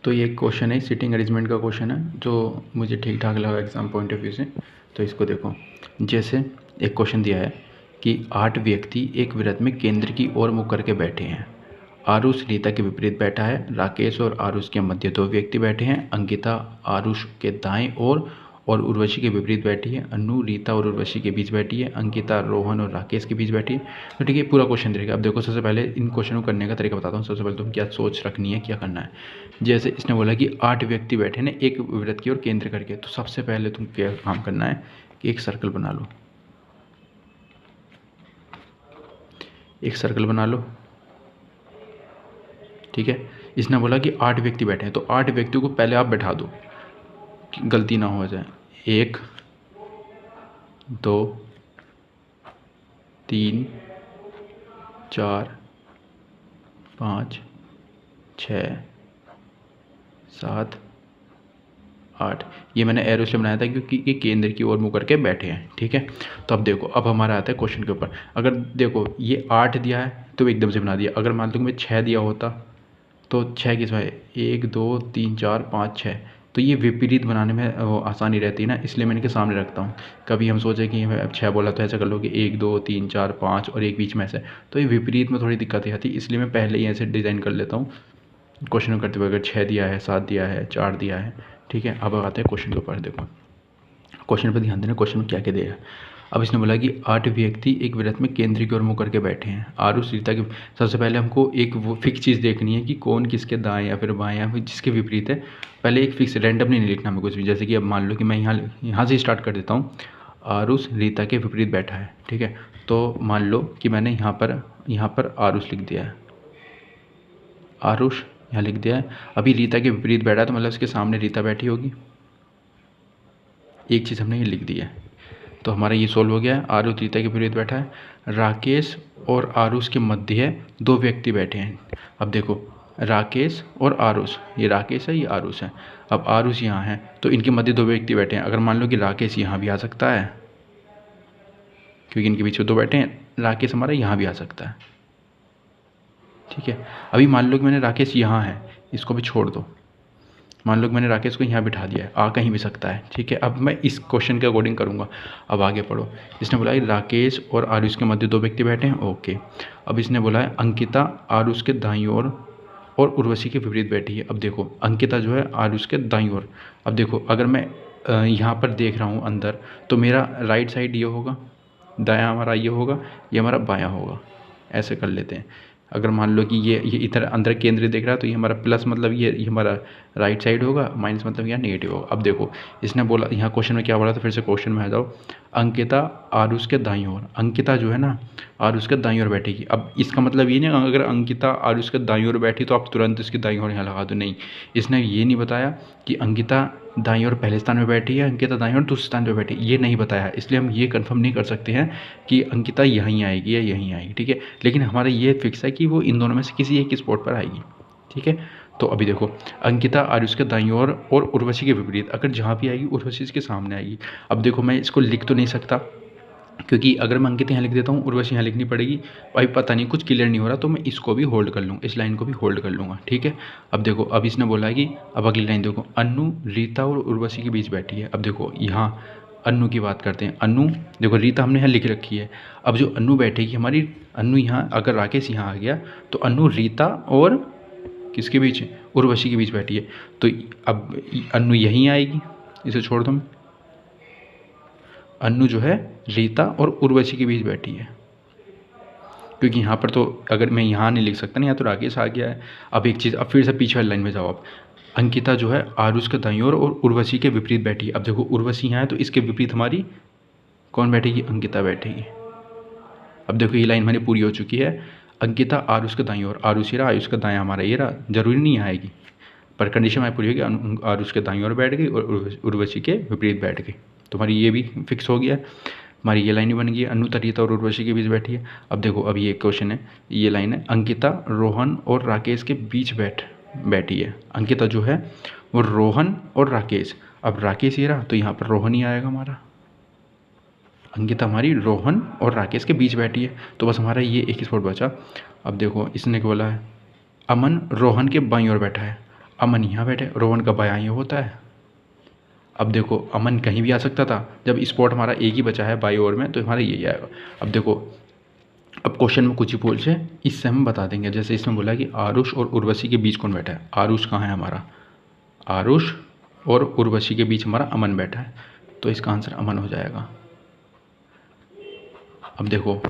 तो ये एक क्वेश्चन है, सीटिंग अरेंजमेंट का क्वेश्चन है जो मुझे ठीक ठाक लगा एग्ज़ाम पॉइंट ऑफ व्यू से। तो इसको देखो, जैसे एक क्वेश्चन दिया है कि 8 व्यक्ति एक वृत्त में केंद्र की ओर मुख करके बैठे हैं। आरुष रीता के विपरीत बैठा है। राकेश और आरुष के मध्य 2 व्यक्ति बैठे हैं। अंकिता आरुष के दाएं ओर और उर्वशी के विपरीत बैठी है। अनु रीता और उर्वशी के बीच बैठी है। अंकिता रोहन और राकेश के बीच बैठी है। तो ठीक है, पूरा क्वेश्चन देखिए। अब देखो, सबसे पहले इन क्वेश्चन को करने का तरीका बताता हूँ। सबसे पहले तुम क्या सोच रखनी है, क्या करना है। जैसे इसने बोला कि 8 व्यक्ति बैठे हैं एक वृत्त की ओर केंद्र करके, तो सबसे पहले तुम क्या काम करना है कि एक सर्कल बना लो। एक सर्कल बना लो, ठीक है। इसने बोला कि 8 व्यक्ति बैठे हैं, तो 8 व्यक्तियों को पहले आप बैठा दो कि गलती ना हो जाए। 1 2 3 4 5 6 7 8, ये मैंने एरो से बनाया था क्योंकि ये केंद्र की ओर मुँह करके बैठे हैं, ठीक है। तो अब देखो, अब हमारा आता है क्वेश्चन के ऊपर। अगर देखो ये 8 दिया है तो एकदम से बना दिया। अगर मान लो कि मैं 6 दिया होता तो 6 किस में 1 2 3 4 5 6, तो ये विपरीत बनाने में आसानी रहती है ना, इसलिए मैं इनके सामने रखता हूँ। कभी हम सोचे कि अब 6 बोला तो ऐसा कर लो कि 1 2 3 4 5 और एक बीच में ऐसे, तो ये विपरीत में थोड़ी दिक्कत आती है, इसलिए मैं पहले ही ऐसे डिज़ाइन कर लेता हूँ क्वेश्चन करते हुए। अगर 6 दिया है, 7 दिया है, 4 दिया है, ठीक है। अब आते हैं क्वेश्चन के ऊपर। देखो क्वेश्चन पर ध्यान देना, क्वेश्चन में क्या क्या दिया है। अब इसने बोला कि 8 व्यक्ति एक वृत्त में केंद्र की ओर मुँह करके बैठे हैं। आरुष रीता के, सबसे पहले हमको एक वो फिक्स चीज़ देखनी है कि कौन किसके दाएं या फिर बाएं या फिर जिसके विपरीत है। पहले एक फिक्स, रैंडमली नहीं लिखना हमें कुछ भी। जैसे कि अब मान लो कि मैं यहाँ से स्टार्ट कर देता हूँ। आरुष रीता के विपरीत बैठा है, ठीक है। तो मान लो कि मैंने यहाँ पर आरुष लिख दिया है, आरुष यहाँ लिख दिया है। अभी रीता के विपरीत बैठा है तो मतलब इसके सामने रीता बैठी होगी। एक चीज़ हमने ये लिख दी है, तो हमारा ये सोल्व हो गया है। आरुष रीता के विपरीत बैठा है। राकेश और आरुष के मध्य 2 व्यक्ति बैठे हैं। अब देखो राकेश और आरुष, ये राकेश है, ये आरुष है। अब आरुष यहाँ है तो इनके मध्य 2 व्यक्ति बैठे हैं। अगर मान लो कि राकेश यहाँ भी आ सकता है क्योंकि इनके बीच में 2 बैठे हैं, राकेश हमारा यहाँ भी आ सकता है, ठीक है। अभी मान लो कि मैंने राकेश यहाँ है, इसको भी छोड़ दो। मान लो कि मैंने राकेश को यहाँ बिठा दिया है, आ कहीं भी सकता है, ठीक है। अब मैं इस क्वेश्चन के अकॉर्डिंग करूँगा। अब आगे पढ़ो। इसने बोला है राकेश और आरुष के मध्य 2 व्यक्ति बैठे हैं, ओके। अब इसने बोला है अंकिता आरुष के दाईं ओर और उर्वशी के विपरीत बैठी है। अब देखो अंकिता जो है आरुष के दाईं ओर। अब देखो अगर मैं यहाँ पर देख रहा हूँ अंदर, तो मेरा राइट साइड ये होगा, दायाँ हमारा ये होगा, ये हमारा बायाँ होगा। ऐसे कर लेते हैं। अगर मान लो कि ये इधर अंदर केंद्र देख रहा है तो ये हमारा प्लस, मतलब ये हमारा राइट साइड होगा, माइनस मतलब यहाँ नेगेटिव होगा। अब देखो इसने बोला, यहाँ क्वेश्चन में क्या बोला था, फिर से क्वेश्चन में आ जाओ। अंकिता आरुष के दाईं ओर, अंकिता जो है ना आरुष के दाईं ओर बैठेगी। अब इसका मतलब ये नहीं अगर अंकिता आरुष के दाईं ओर बैठी तो आप तुरंत इसकी दाईं ओर यहाँ लगा दो, नहीं। इसने ये नहीं बताया कि अंकिता दाईं ओर पहले स्थान पर बैठी है, अंकिता दाईं ओर दूसरे स्थान पर बैठी, ये नहीं बताया। इसलिए हम ये कंफर्म नहीं कर सकते हैं कि अंकिता यहीं आएगी या यहीं आएगी, ठीक है। लेकिन हमारा ये फिक्स है कि वो इन दोनों में से किसी एक स्पॉट पर आएगी, ठीक है। तो अभी देखो अंकिता आरुष के दाईं ओर और उर्वशी के विपरीत, अगर जहाँ भी आएगी उर्वशी इसके सामने आएगी। अब देखो मैं इसको लिख तो नहीं सकता क्योंकि अगर मैं अंकिता यहाँ लिख देता हूँ, उर्वशी यहाँ लिखनी पड़ेगी, भाई पता नहीं कुछ क्लियर नहीं हो रहा, तो मैं इसको भी होल्ड कर लूँगा, इस लाइन को भी होल्ड कर लूँगा, ठीक है। अब देखो अब इसने बोला है कि अब अगली लाइन देखो, अनु रीता और उर्वशी के बीच बैठी है। अब देखो यहाँ अनु की बात करते हैं। अनु देखो, रीता हमने यहाँ लिख रखी है। अब जो अनु बैठेगी हमारी, अनु यहाँ, अगर राकेश यहाँ आ गया तो अनु रीता और किसके बीच, उर्वशी के बीच बैठी है। तो अब अनु यहीं आएगी, इसे छोड़ दो। अनु जो है रीता और उर्वशी के बीच बैठी है, क्योंकि यहाँ पर तो अगर मैं यहाँ नहीं लिख सकता ना, यहाँ तो राकेश आ गया है। अब एक चीज़, अब फिर से पीछे वाली लाइन में जाओ। अब अंकिता जो है आरुष के दाईं ओर और उर्वशी के विपरीत बैठी है। अब देखो उर्वशी यहाँ है तो इसके विपरीत हमारी कौन बैठेगी, अंकिता बैठेगी। अब देखो ये लाइन हमारी पूरी हो चुकी है। अंकिता आरुष के दाईं ओर, आरुष ये रहा, आयुष का दायां हमारा ये रहा, जरूरी नहीं आएगी पर कंडीशन हमारी पूरी होगी। आरुष के दाईं ओर बैठ गई और उर्वशी के विपरीत बैठ गई, तो हमारी ये भी फिक्स हो गया। हमारी ये लाइन भी बन गई है, अनु रीता और उर्वशी के बीच बैठी है। अब देखो अभी ये क्वेश्चन है, ये लाइन है, अंकिता रोहन और राकेश के बीच बैठी है। अंकिता जो है वो रोहन और राकेश, अब राकेश ये रहा तो यहाँ पर रोहन ही आएगा हमारा। अंकिता हमारी रोहन और राकेश के बीच बैठी है, तो बस हमारा ये एक ही स्पॉट बचा। अब देखो इसने बोला है अमन रोहन के बाईं ओर बैठा है। अमन यहाँ बैठे, रोहन का बायां ये होता है। अब देखो अमन कहीं भी आ सकता था, जब स्पॉट हमारा एक ही बचा है बाई ओर में, तो हमारा यही आएगा। अब देखो, अब क्वेश्चन में कुछ ही पूछ है, इससे हम बता देंगे। जैसे इसमें बोला कि आरुष और उर्वशी के बीच कौन बैठा है। आरुष कहाँ है हमारा, आरुष और उर्वशी के बीच हमारा अमन बैठा है, तो इसका आंसर अमन हो जाएगा। अब देखो